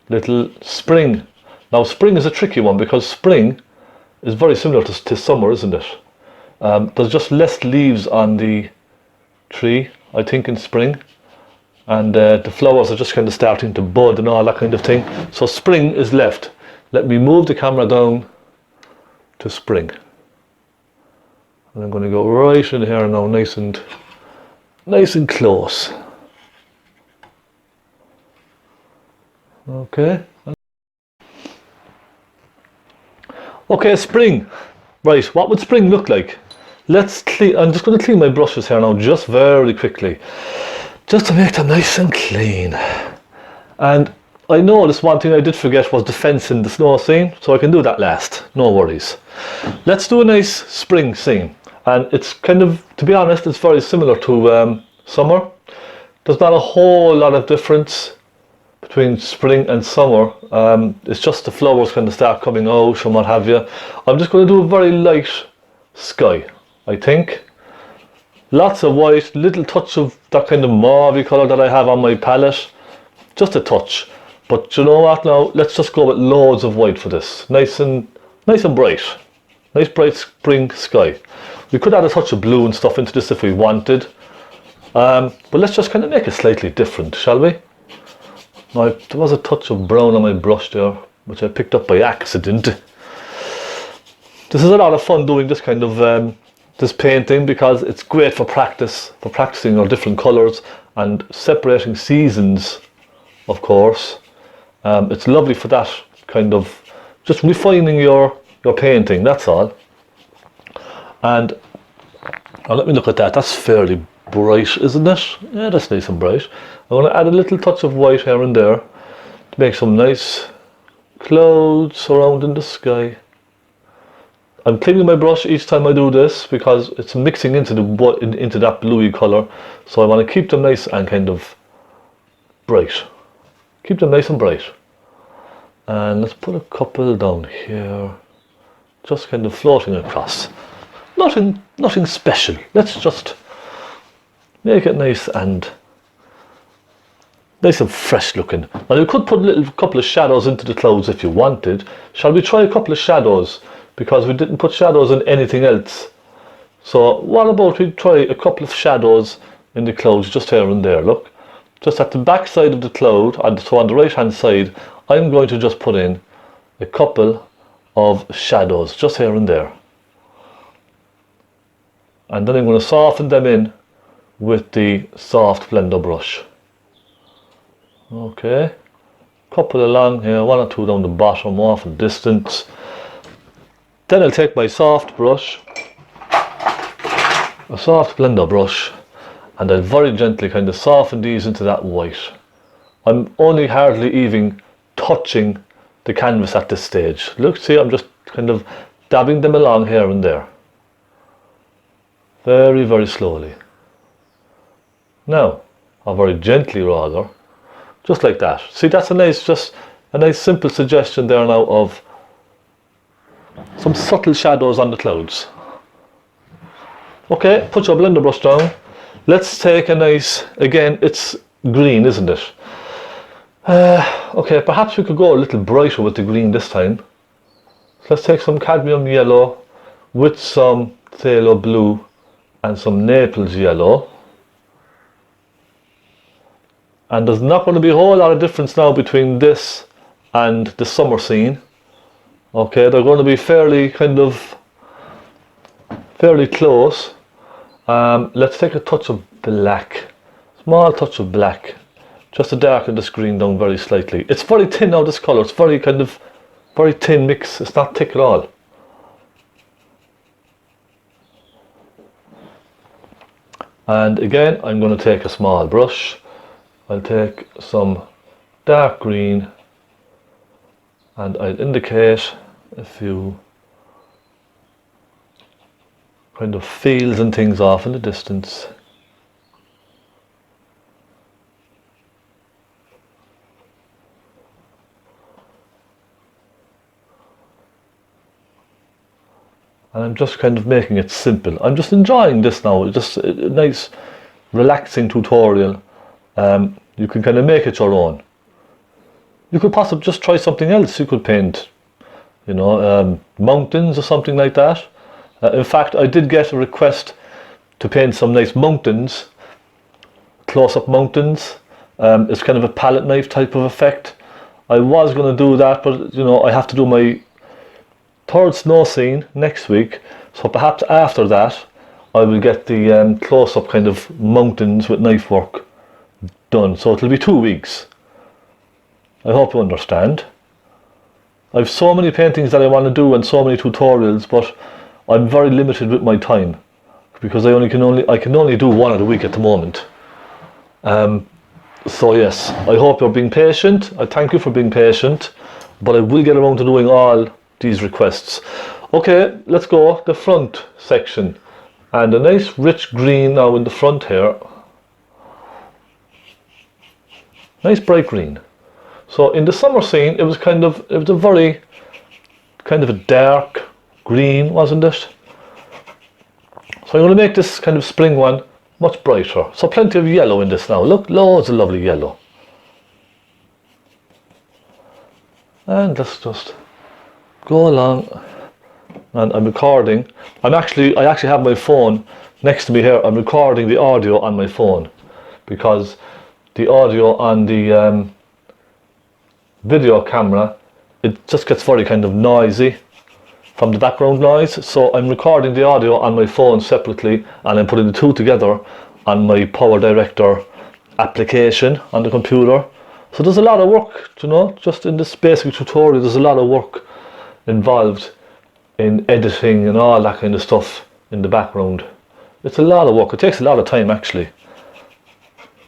little spring. Now spring is a tricky one because spring is very similar to summer, isn't it? There's just less leaves on the tree, I think, in spring. And the flowers are just kind of starting to bud and all that kind of thing. So spring is left. Let me move the camera down to spring. And I'm going to go right in here now, nice and close. Okay. Okay, spring. Right, what would spring look like? Let's clean. I'm just going to clean my brushes here now, just very quickly, just to make them nice and clean. And I noticed one thing I did forget was the fence in the snow scene, so I can do that last. No worries. Let's do a nice spring scene. And it's kind of, to be honest, it's very similar to summer. There's not a whole lot of difference between spring and summer. It's just the flowers kind of start coming out and what have you. I'm just going to do a very light sky, I think. Lots of white, little touch of that kind of mauve colour that I have on my palette. Just a touch. But you know what now? Let's just go with loads of white for this. Nice and bright. Nice bright spring sky. We could add a touch of blue and stuff into this if we wanted. But let's just kind of make it slightly different, shall we? Now, there was a touch of brown on my brush there, which I picked up by accident. This is a lot of fun doing this kind of this painting because it's great for practicing our different colours and separating seasons, of course. It's lovely for that kind of just refining your painting, that's all. And now let me look at that. That's fairly bright, isn't it? Yeah, that's nice and bright. I want to add a little touch of white here and there to make some nice clouds surrounding the sky. I'm cleaning my brush each time I do this because it's mixing into that bluey colour, so I want to keep them nice and kind of bright. Keep them nice and bright. And let's put a couple down here, just kind of floating across. Nothing special. Let's just make it nice and fresh looking. Now you could put a couple of shadows into the clouds if you wanted. Shall we try a couple of shadows? Because we didn't put shadows in anything else So what about we try a couple of shadows in the clouds just here and there. Look, just at the back side of the cloud, and so on the right hand side, I'm going to just put in a couple of shadows just here and there, and then I'm going to soften them in with the soft blender brush. Okay, couple along here, one or two down the bottom, off in distance. Then I'll take my soft brush, a soft blender brush, and I'll very gently kind of soften these into that white. I'm only hardly even touching the canvas at this stage. Look, see, I'm just kind of dabbing them along here and there. Very, very slowly. Now, or very gently rather, just like that. See, that's a nice, just a nice simple suggestion there now of some subtle shadows on the clouds. Okay, put your blender brush down. Let's take a nice, again, it's green, isn't it? Okay, perhaps we could go a little brighter with the green this time. So let's take some cadmium yellow with some phaylo blue and some Naples yellow. And there's not going to be a whole lot of difference now between this and the summer scene. Okay, they're going to be fairly close. Let's take a touch of black, small touch of black, just to darken this green down very slightly. It's very thin now, this colour. It's very very thin mix. It's not thick at all. And again, I'm going to take a small brush. I'll take some dark green and I'll indicate a few kind of fields and things off in the distance. And I'm just kind of making it simple. I'm just enjoying this now. It's just a nice relaxing tutorial. You can kind of make it your own. You could possibly just try something else. You could paint, you know, mountains or something like that. In fact, I did get a request to paint some nice mountains, close-up mountains. It's kind of a palette knife type of effect. I was going to do that, but you know, I have to do my third snow scene next week, so perhaps after that I will get the close-up kind of mountains with knife work done. So it'll be 2 weeks. I hope you understand. I've so many paintings that I want to do and so many tutorials, but I'm very limited with my time because I can only do one a week at the moment. So yes, I hope you're being patient. I thank you for being patient, but I will get around to doing all these requests. Okay, let's go the front section, and a nice rich green now in the front here. Nice bright green. So in the summer scene, it was a very kind of a dark green, wasn't it? So I'm going to make this kind of spring one much brighter. So plenty of yellow in this now. Look, loads of lovely yellow. And let's just go along. And I'm recording. I actually have my phone next to me here. I'm recording the audio on my phone because the audio on the video camera, it just gets very kind of noisy from the background noise. So I'm recording the audio on my phone separately, and I'm putting the two together on my Power Director application on the computer. So there's a lot of work, you know, just in this basic tutorial. There's a lot of work involved in editing and all that kind of stuff in the background. It's a lot of work. It takes a lot of time actually.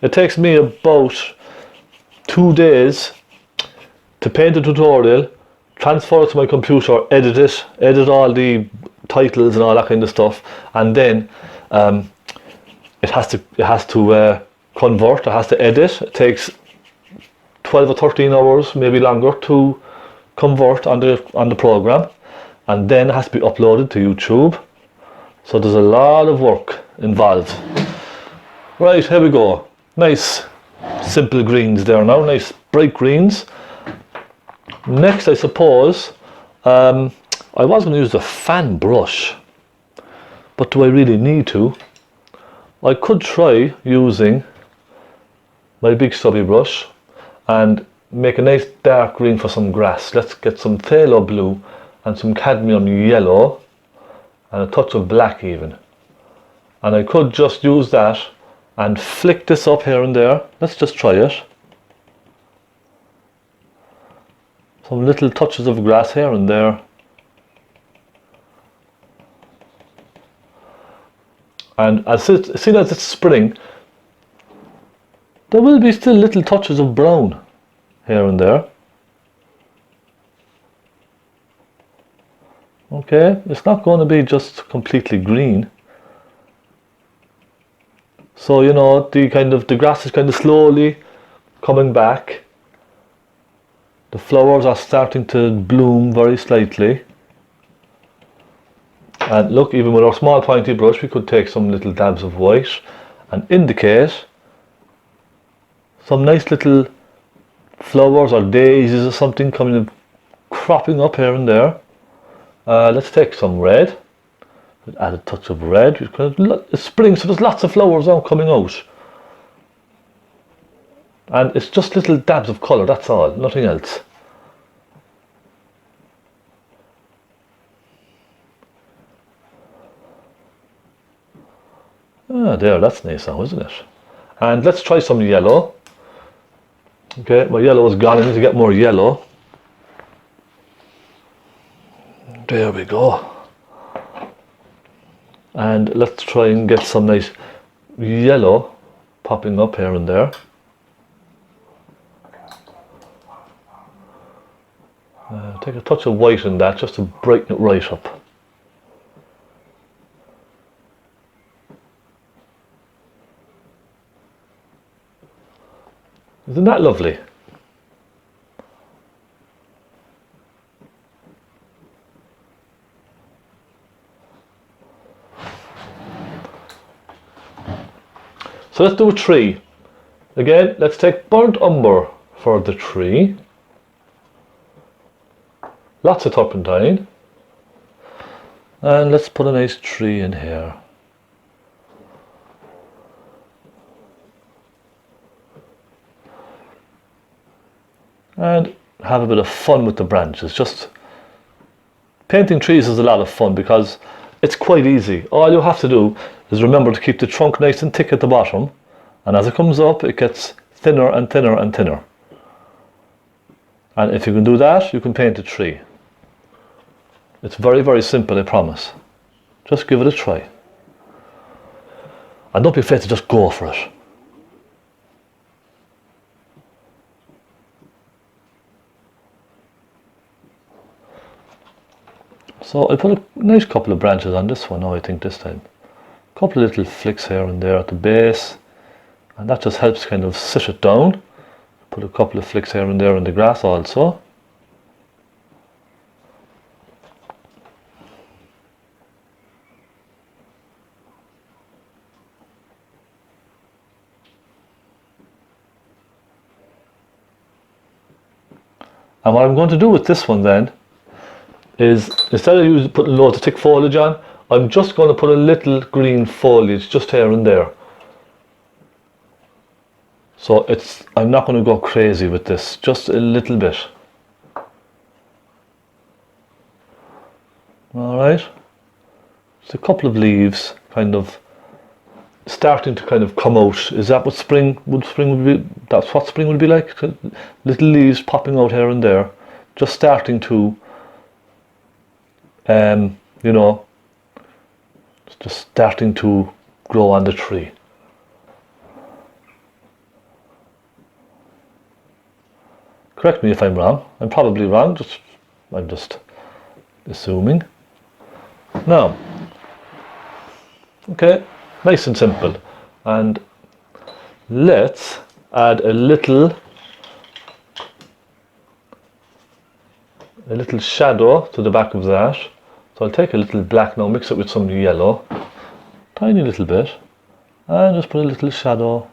It takes me about 2 days to paint a tutorial, transfer it to my computer, edit it, edit all the titles and all that kind of stuff, and then it has to convert, it has to edit. It takes 12 or 13 hours, maybe longer, to convert on the program, and then it has to be uploaded to YouTube. So there's a lot of work involved. Right, here we go. Nice simple greens there now, nice bright greens. Next, I suppose, I was going to use the fan brush, but do I really need to? I could try using my big stubby brush and make a nice dark green for some grass. Let's get some phaylo blue and some cadmium yellow and a touch of black even. And I could just use that and flick this up here and there. Let's just try it. Some little touches of grass here and there. And as soon as it's spring, there will be still little touches of brown here and there. Okay, it's not going to be just completely green. So you know, the grass is kind of slowly coming back. The flowers are starting to bloom very slightly. And look, even with our small pointy brush, we could take some little dabs of white and indicate some nice little flowers or daisies or something cropping up here and there. Let's take some red. Add a touch of red. It's spring, so there's lots of flowers now coming out. And it's just little dabs of colour, that's all, nothing else. Ah, there, that's nice now, isn't it? And let's try some yellow. Okay, my yellow is gone, I need to get more yellow. There we go. And let's try and get some nice yellow popping up here and there. Take a touch of white in that just to brighten it right up. Isn't that lovely? So let's do a tree. Again, let's take burnt umber for the tree. Lots of turpentine. And let's put a nice tree in here. And have a bit of fun with the branches. Just painting trees is a lot of fun because it's quite easy. All you have to do is remember to keep the trunk nice and thick at the bottom, and as it comes up it gets thinner and thinner and thinner. And if you can do that, you can paint a tree. It's very, very simple, I promise. Just give it a try. And don't be afraid to just go for it. So I put a nice couple of branches on this one now, I think this time. A couple of little flicks here and there at the base, and that just helps kind of sit it down. Put a couple of flicks here and there in the grass also. And what I'm going to do with this one then is, instead of putting loads of thick foliage on, I'm just going to put a little green foliage just here and there. So I'm not going to go crazy with this, just a little bit. Alright, just a couple of leaves kind of starting to kind of come out. Is that what spring would be? That's what spring would be like? Little leaves popping out here and there, just starting to you know, just starting to grow on the tree. Correct me if I'm wrong. I'm probably wrong, I'm just assuming. Now, okay, nice and simple. And let's add a little shadow to the back of that. So I'll take a little black now, mix it with some yellow, tiny little bit, and just put a little shadow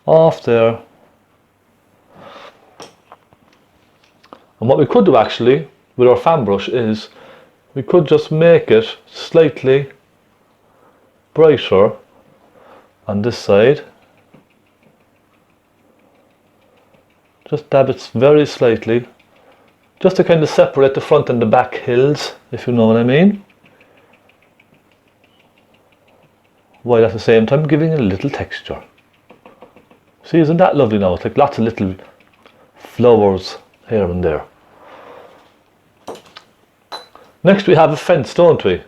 off there. And what we could do actually with our fan brush is we could just make it slightly brighter on this side. Just dab it very slightly, just to kind of separate the front and the back hills, if you know what I mean. While at the same time giving it a little texture. See, isn't that lovely now? It's like lots of little flowers here and there. Next we have a fence, don't we?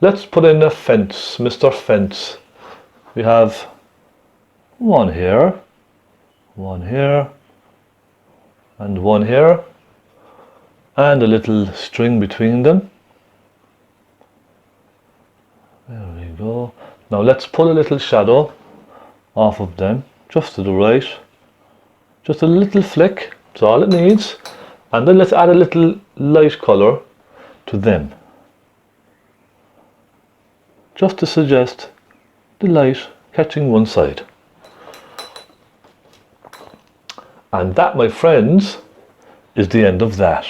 Let's put in a fence, Mr. Fence. We have one here, and one here, and a little string between them. There we go. Now let's pull a little shadow off of them, just to the right. Just a little flick, that's all it needs. And then let's add a little light colour to them. Just to suggest the light catching one side. And that, my friends, is the end of that.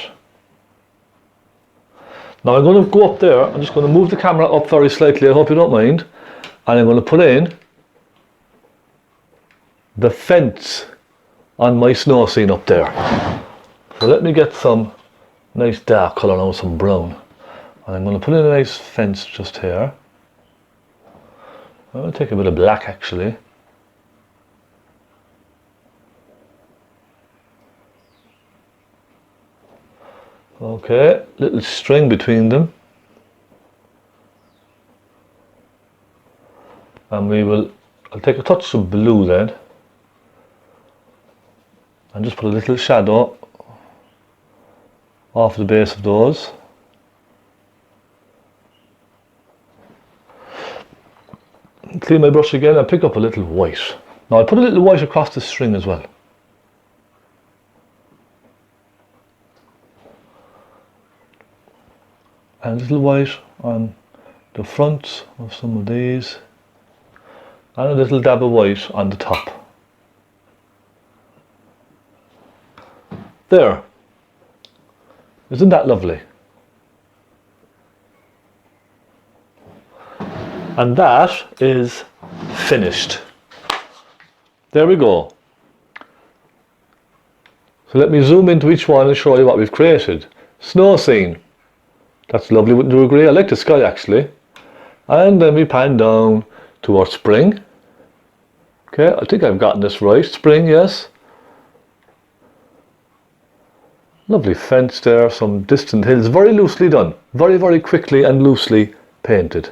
Now I'm going to go up there, I'm just going to move the camera up very slightly, I hope you don't mind. And I'm going to put in the fence on my snow scene up there. So let me get some nice dark colour now, some brown. And I'm going to put in a nice fence just here. I'm going to take a bit of black actually. Okay, little string between them. And I'll take a touch of blue then. And just put a little shadow off the base of those. Clean my brush again and pick up a little white. Now I'll put a little white across the string as well. And a little white on the front of some of these, and a little dab of white on the top. There. Isn't that lovely? And that is finished. There we go. So let me zoom into each one and show you what we've created. Snow scene. That's lovely, wouldn't you agree? I like the sky actually. And then we pan down towards spring. Okay, I think I've gotten this right. Spring, yes. Lovely fence there, some distant hills, very loosely done. Very, very quickly and loosely painted.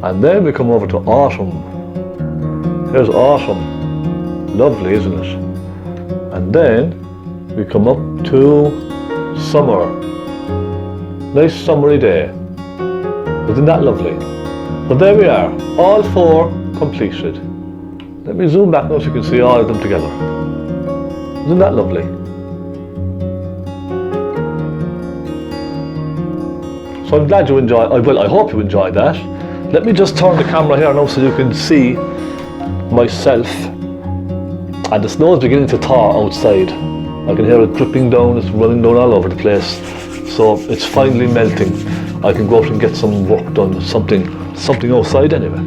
And then we come over to autumn. Here's autumn. Lovely, isn't it? And then we come up to summer. Nice summery day. Isn't that lovely? But there we are, all four completed. Let me zoom back now so you can see all of them together. Isn't that lovely? So I'm glad you enjoyed, I hope you enjoyed that. Let me just turn the camera here now so you can see myself. And the snow is beginning to thaw outside. I can hear it dripping down, it's running down all over the place. So it's finally melting. I can go out and get some work done, something outside anyway.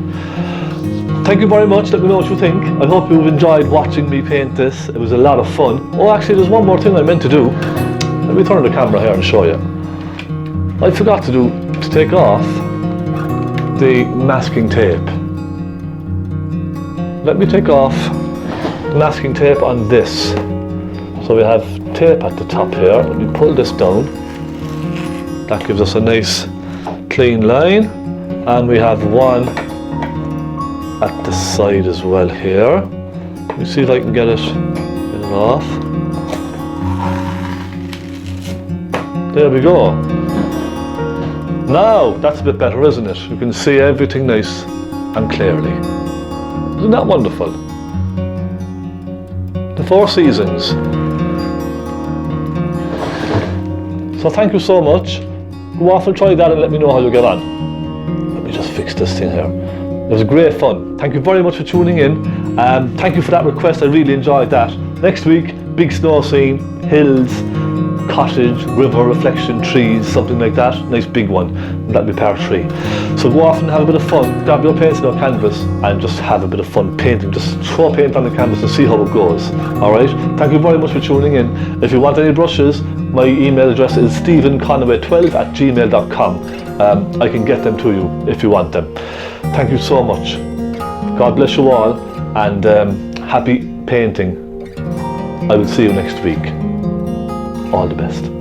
Thank you very much, let me know what you think. I hope you've enjoyed watching me paint this. It was a lot of fun. Oh, actually there's one more thing I meant to do. Let me turn the camera here and show you. I forgot to take off the masking tape. Let me take off the masking tape on this. So we have tape at the top here. Let me pull this down. That gives us a nice clean line. And we have one at the side as well here. Let me see if I can get it off. There we go. Now that's a bit better, isn't it? You can see everything nice and clearly. Isn't that wonderful? The four seasons. So thank you so much. Go off and try that and let me know how you get on. Let me just fix this thing here. It was great fun. Thank you very much for tuning in. Thank you for that request. I really enjoyed that. Next week, big snow scene, hills, cottage, river, reflection, trees, something like that. Nice big one. And that'll be part 3. So go off and have a bit of fun. Grab your paints and your canvas and just have a bit of fun painting. Just throw paint on the canvas and see how it goes. Alright? Thank you very much for tuning in. If you want any brushes, my email address is stephenconway12@gmail.com. I can get them to you if you want them. Thank you so much. God bless you all, and happy painting. I will see you next week. All the best.